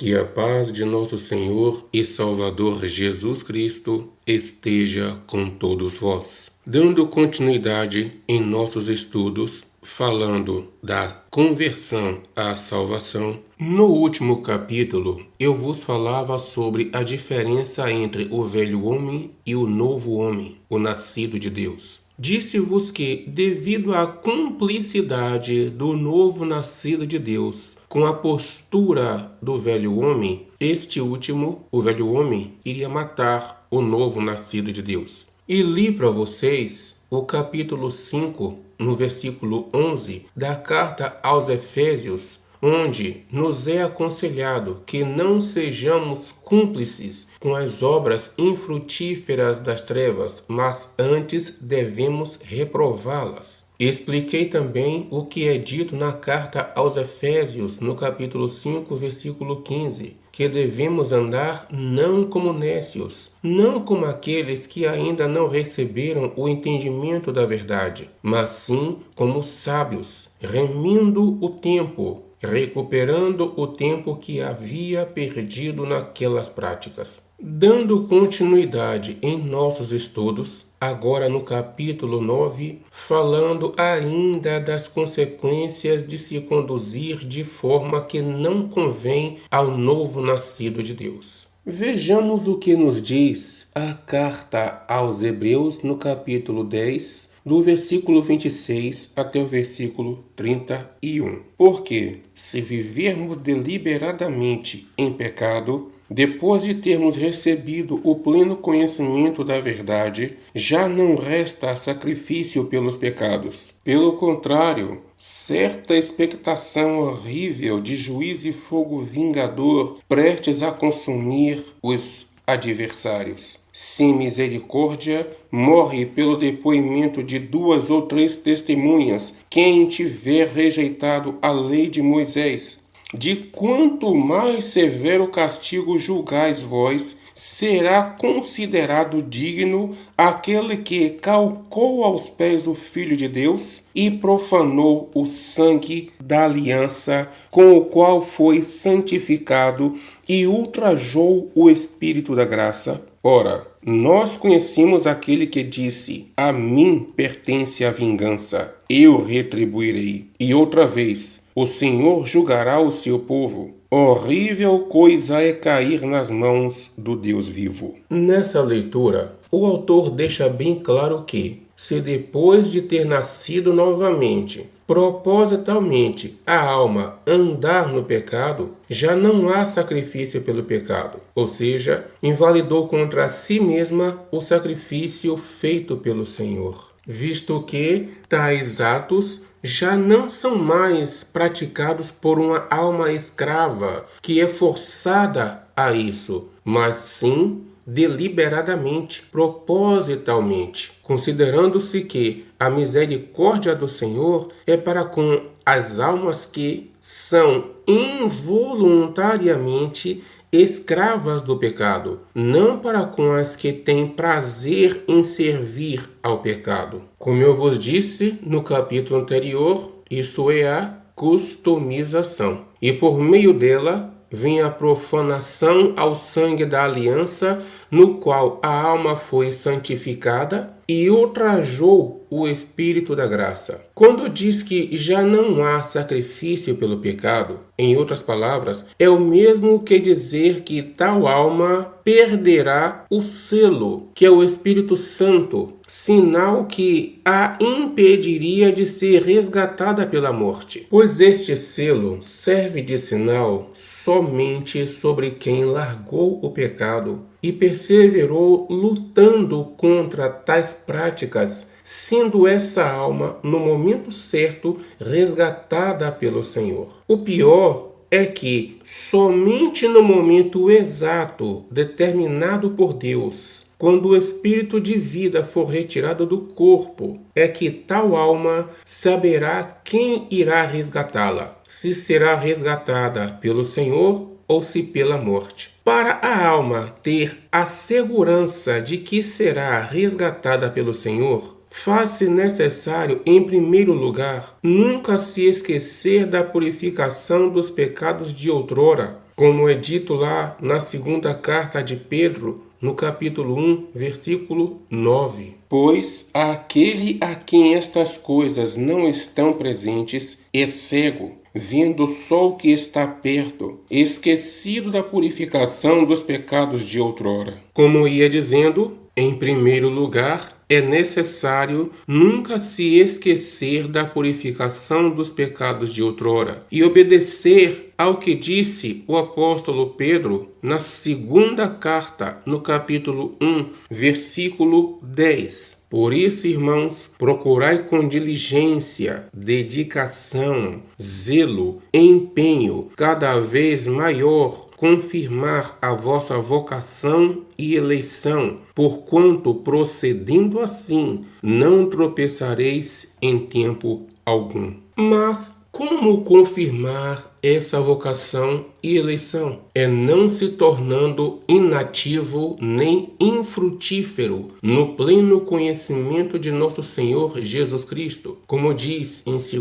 Que a paz de nosso Senhor e Salvador Jesus Cristo esteja com todos vós. Dando continuidade em nossos estudos, falando da conversão à salvação, no último capítulo eu vos falava sobre a diferença entre o velho homem e o novo homem, o nascido de Deus. Disse-vos que, devido à cumplicidade do novo nascido de Deus com a postura do velho homem, este último, o velho homem, iria matar o novo nascido de Deus. E li para vocês o capítulo 5, no versículo 11, da carta aos Efésios, onde nos é aconselhado que não sejamos cúmplices com as obras infrutíferas das trevas, mas antes devemos reprová-las. Expliquei também o que é dito na carta aos Efésios, no capítulo 5, versículo 15, que devemos andar não como nécios, não como aqueles que ainda não receberam o entendimento da verdade, mas sim como sábios, remindo o tempo, recuperando o tempo que havia perdido naquelas práticas. Dando continuidade em nossos estudos, agora no capítulo 9, falando ainda das consequências de se conduzir de forma que não convém ao novo nascido de Deus. Vejamos o que nos diz a carta aos Hebreus no capítulo 10, do versículo 26 até o versículo 31. Porque, se vivermos deliberadamente em pecado, depois de termos recebido o pleno conhecimento da verdade, já não resta sacrifício pelos pecados. Pelo contrário, certa expectação horrível de juízo e fogo vingador prestes a consumir os adversários. Sem misericórdia, morre pelo depoimento de 2 ou 3 testemunhas quem tiver rejeitado a lei de Moisés. De quanto mais severo castigo julgais vós, será considerado digno aquele que calcou aos pés o Filho de Deus e profanou o sangue da aliança com o qual foi santificado e ultrajou o Espírito da graça. Ora, nós conhecemos aquele que disse: a mim pertence a vingança, eu retribuirei. E outra vez, o Senhor julgará o seu povo. Horrível coisa é cair nas mãos do Deus vivo. Nessa leitura, o autor deixa bem claro que, se depois de ter nascido novamente, propositalmente a alma andar no pecado, já não há sacrifício pelo pecado, ou seja, invalidou contra si mesma o sacrifício feito pelo Senhor, visto que tais atos já não são mais praticados por uma alma escrava que é forçada a isso, mas sim deliberadamente, propositalmente, considerando-se que a misericórdia do Senhor é para com as almas que são involuntariamente escravas do pecado, não para com as que têm prazer em servir ao pecado. Como eu vos disse no capítulo anterior, isso é a customização, e por meio dela vem a profanação ao sangue da aliança, no qual a alma foi santificada e ultrajou o Espírito da graça. Quando diz que já não há sacrifício pelo pecado, em outras palavras, é o mesmo que dizer que tal alma perderá o selo, que é o Espírito Santo, sinal que a impediria de ser resgatada pela morte. Pois este selo serve de sinal somente sobre quem largou o pecado e perseverou lutando contra tais práticas, sendo essa alma, no momento certo, resgatada pelo Senhor. O pior é que somente no momento exato determinado por Deus, quando o espírito de vida for retirado do corpo, é que tal alma saberá quem irá resgatá-la, se será resgatada pelo Senhor ou se pela morte. Para a alma ter a segurança de que será resgatada pelo Senhor, faz-se necessário, em primeiro lugar, nunca se esquecer da purificação dos pecados de outrora, como é dito lá na segunda carta de Pedro, no capítulo 1, versículo 9. Pois aquele a quem estas coisas não estão presentes é cego, vendo só o que está perto, esquecido da purificação dos pecados de outrora. Como ia dizendo, em primeiro lugar, é necessário nunca se esquecer da purificação dos pecados de outrora e obedecer ao que disse o apóstolo Pedro na segunda carta, no capítulo 1, versículo 10. Por isso, irmãos, procurai com diligência, dedicação, zelo, empenho cada vez maior confirmar a vossa vocação e eleição, porquanto procedendo assim não tropeçareis em tempo algum. Mas como confirmar essa vocação e eleição? É não se tornando inativo nem infrutífero no pleno conhecimento de nosso Senhor Jesus Cristo, como diz em 2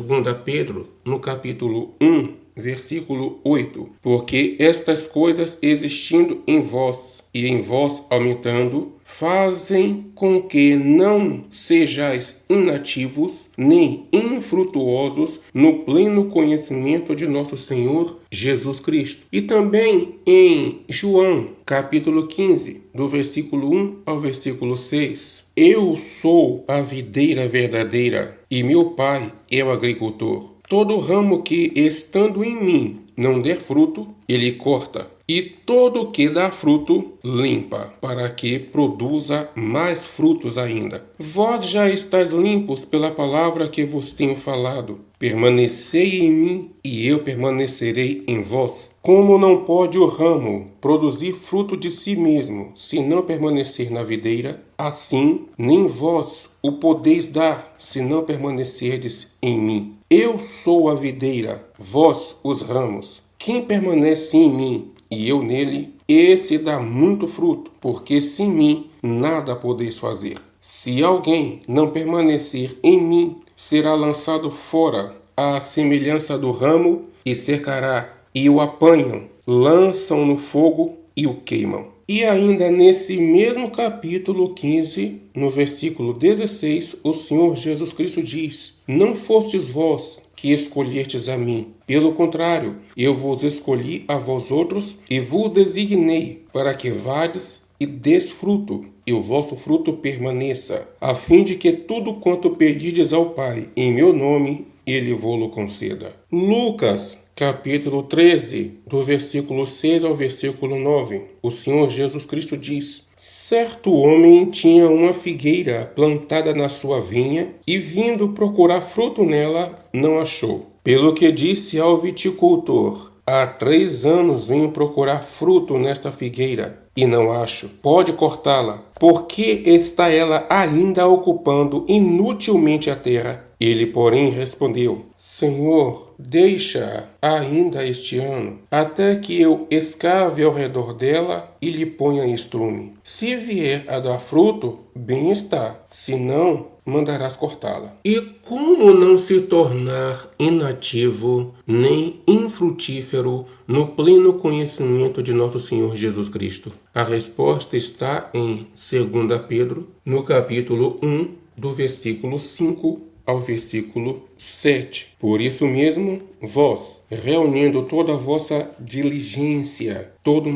Pedro, no capítulo 1, versículo 8, porque estas coisas existindo em vós e em vós aumentando, fazem com que não sejais inativos nem infrutuosos no pleno conhecimento de nosso Senhor Jesus Cristo. E também em João, capítulo 15, do versículo 1 ao versículo 6. Eu sou a videira verdadeira e meu Pai é o agricultor. Todo ramo que, estando em mim, não der fruto, ele corta, e todo o que dá fruto, limpa, para que produza mais frutos ainda. Vós já estáis limpos pela palavra que vos tenho falado. Permanecei em mim, e eu permanecerei em vós. Como não pode o ramo produzir fruto de si mesmo, se não permanecer na videira, assim nem vós o podeis dar, se não permanecerdes em mim. Eu sou a videira, vós os ramos. Quem permanece em mim e eu nele, esse dá muito fruto, porque sem mim nada podeis fazer. Se alguém não permanecer em mim, será lançado fora à semelhança do ramo e secará, e o apanham, lançam no fogo e o queimam. E ainda nesse mesmo capítulo 15, no versículo 16, o Senhor Jesus Cristo diz: não fostes vós que escolhestes a mim. Pelo contrário, eu vos escolhi a vós outros e vos designei para que vades e des fruto, e o vosso fruto permaneça, a fim de que tudo quanto pedirdes ao Pai em meu nome, ele vô-lo conceda. Lucas, capítulo 13, do versículo 6 ao versículo 9, o Senhor Jesus Cristo diz: certo homem tinha uma figueira plantada na sua vinha e, vindo procurar fruto nela, não achou. Pelo que disse ao viticultor: há 3 anos venho procurar fruto nesta figueira e não acho. Pode cortá-la, porque está ela ainda ocupando inutilmente a terra. Ele, porém, respondeu: Senhor, deixa ainda este ano, até que eu escave ao redor dela e lhe ponha estrume. Se vier a dar fruto, bem está, se não, mandarás cortá-la. E como não se tornar inativo nem infrutífero no pleno conhecimento de nosso Senhor Jesus Cristo? A resposta está em 2 Pedro, no capítulo 1, do versículo 5 ao versículo 7. Por isso mesmo, vós, reunindo toda a vossa diligência, todo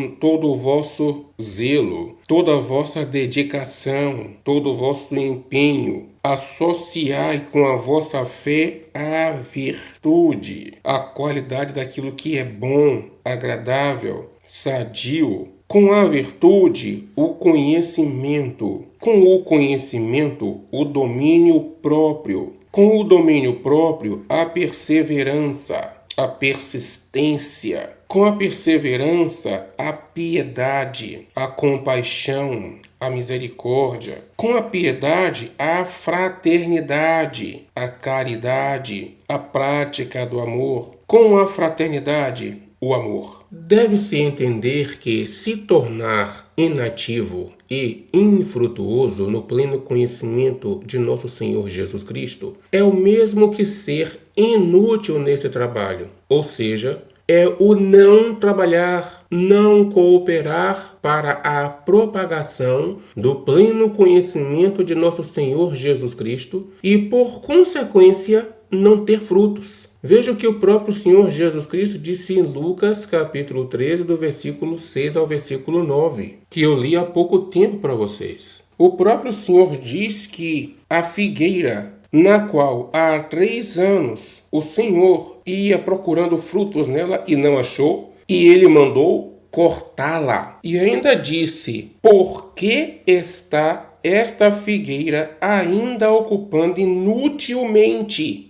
o vosso zelo, toda a vossa dedicação, todo o vosso empenho, associai com a vossa fé a virtude, a qualidade daquilo que é bom, agradável, sadio. Com a virtude, o conhecimento. Com o conhecimento, o domínio próprio. Com o domínio próprio, a perseverança, a persistência. Com a perseverança, a piedade, a compaixão, a misericórdia. Com a piedade, a fraternidade, a caridade, a prática do amor. Com a fraternidade, o amor. Deve-se entender que se tornar inativo e infrutuoso no pleno conhecimento de nosso Senhor Jesus Cristo é o mesmo que ser inútil nesse trabalho, ou seja, é o não trabalhar, não cooperar para a propagação do pleno conhecimento de nosso Senhor Jesus Cristo e, por consequência, não ter frutos. Veja o que o próprio Senhor Jesus Cristo disse em Lucas capítulo 13, do versículo 6 ao versículo 9, que eu li há pouco tempo para vocês. O próprio Senhor diz que a figueira, na qual há 3 anos o Senhor ia procurando frutos nela e não achou, e ele mandou cortá-la. E ainda disse: por que está esta figueira ainda ocupando inutilmente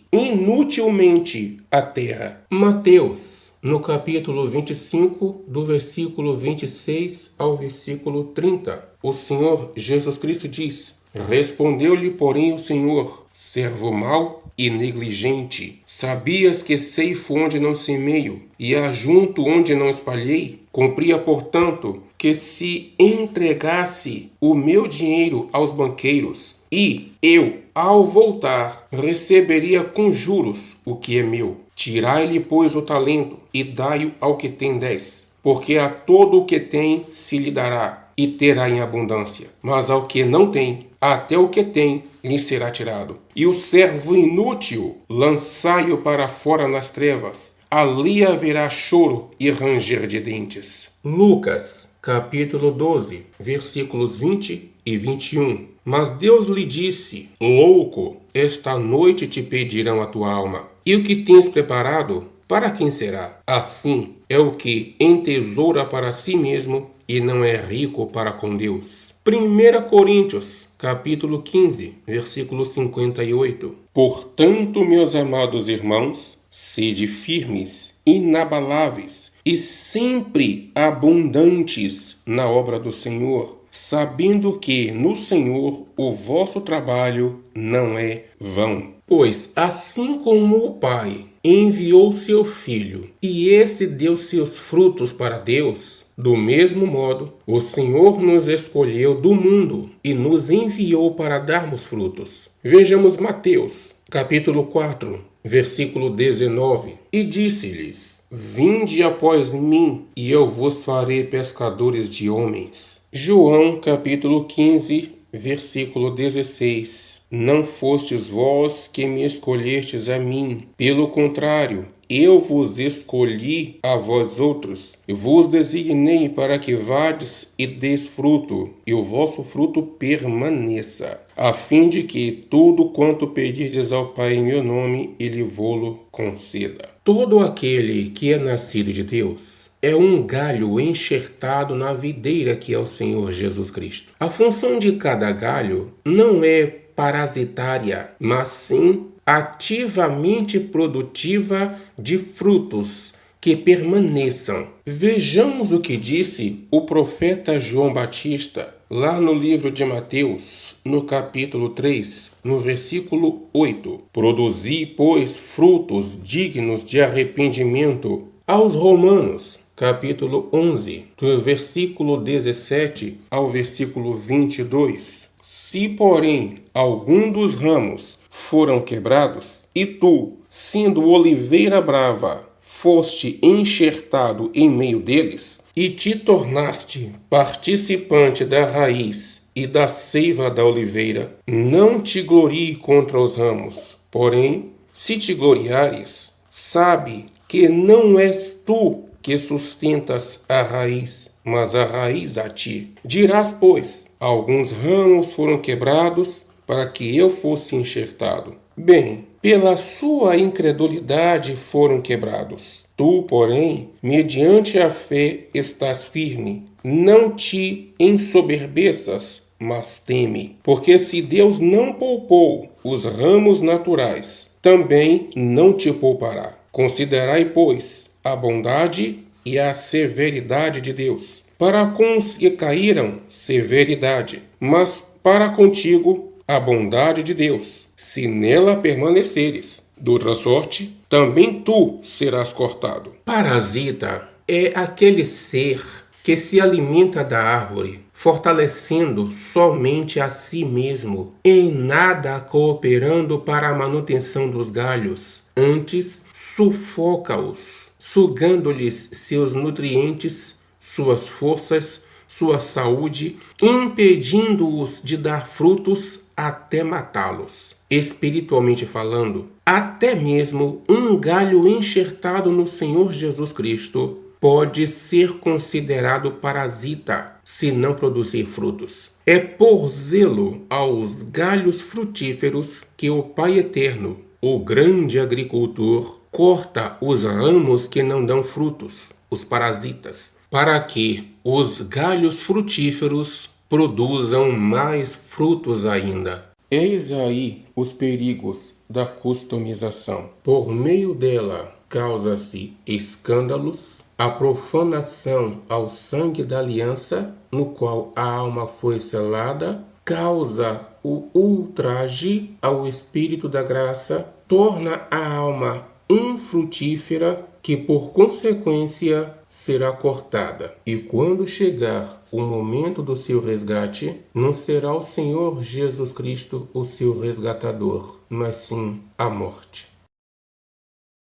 a terra? Mateus, no capítulo 25, do versículo 26 ao versículo 30, o Senhor Jesus Cristo diz: respondeu-lhe, porém, o Senhor: servo mau e negligente, sabias que ceifo onde não semeio e ajunto onde não espalhei? Cumpria, portanto, que se entregasse o meu dinheiro aos banqueiros, e eu, ao voltar, receberia com juros o que é meu. Tirai-lhe, pois, o talento e dai-o ao que tem 10, porque a todo o que tem se lhe dará, e terá em abundância. Mas ao que não tem, até o que tem lhe será tirado. E o servo inútil, lançai-o para fora nas trevas. Ali haverá choro e ranger de dentes. Lucas, capítulo 12, versículos 20 e 21. Mas Deus lhe disse: louco, esta noite te pedirão a tua alma. E o que tens preparado, para quem será? Assim é o que entesoura para si mesmo e não é rico para com Deus. 1 Coríntios, capítulo 15, versículo 58. Portanto, meus amados irmãos, sede firmes, inabaláveis e sempre abundantes na obra do Senhor, sabendo que no Senhor o vosso trabalho não é vão. Pois assim como o Pai enviou seu Filho, e esse deu seus frutos para Deus, do mesmo modo, o Senhor nos escolheu do mundo e nos enviou para darmos frutos. Vejamos Mateus, capítulo 4, versículo 19. E disse-lhes: vinde após mim, e eu vos farei pescadores de homens. João, capítulo 15, versículo 16. Não fostes vós que me escolhestes a mim, pelo contrário, eu vos escolhi a vós outros, e vos designei para que vades e deis fruto, e o vosso fruto permaneça, a fim de que tudo quanto pedirdes ao Pai em meu nome, ele vô-lo conceda. Todo aquele que é nascido de Deus é um galho enxertado na videira que é o Senhor Jesus Cristo. A função de cada galho não é parasitária, mas sim ativamente produtiva de frutos que permaneçam. Vejamos o que disse o profeta João Batista lá no livro de Mateus, no capítulo 3, no versículo 8. Produzi, pois, frutos dignos de arrependimento. Aos Romanos, capítulo 11, do versículo 17 ao versículo 22. Se, porém, algum dos ramos foram quebrados, e tu, sendo oliveira brava, foste enxertado em meio deles, e te tornaste participante da raiz e da seiva da oliveira, não te glorie contra os ramos. Porém, se te gloriares, sabe que não és tu que sustentas a raiz, mas a raiz a ti. Dirás, pois, alguns ramos foram quebrados para que eu fosse enxertado. Bem, pela sua incredulidade foram quebrados. Tu, porém, mediante a fé estás firme. Não te ensoberbeças, mas teme. Porque se Deus não poupou os ramos naturais, também não te poupará. Considerai, pois, a bondade e a severidade de Deus. Para com os que caíram, severidade, mas para contigo, a bondade de Deus, se nela permaneceres. De outra sorte, também tu serás cortado. Parasita é aquele ser que se alimenta da árvore, fortalecendo somente a si mesmo, em nada cooperando para a manutenção dos galhos, antes sufoca-os. sugando-lhes seus nutrientes, suas forças, sua saúde, impedindo-os de dar frutos até matá-los. Espiritualmente falando, até mesmo um galho enxertado no Senhor Jesus Cristo pode ser considerado parasita se não produzir frutos. É por zelo aos galhos frutíferos que o Pai Eterno, o grande agricultor, corta os ramos que não dão frutos, os parasitas, para que os galhos frutíferos produzam mais frutos ainda. Eis aí os perigos da customização. Por meio dela, causa-se escândalos, a profanação ao sangue da aliança, no qual a alma foi selada, causa o ultraje ao Espírito da graça, torna a alma infrutífera, que por consequência será cortada. E quando chegar o momento do seu resgate, não será o Senhor Jesus Cristo o seu resgatador, mas sim a morte.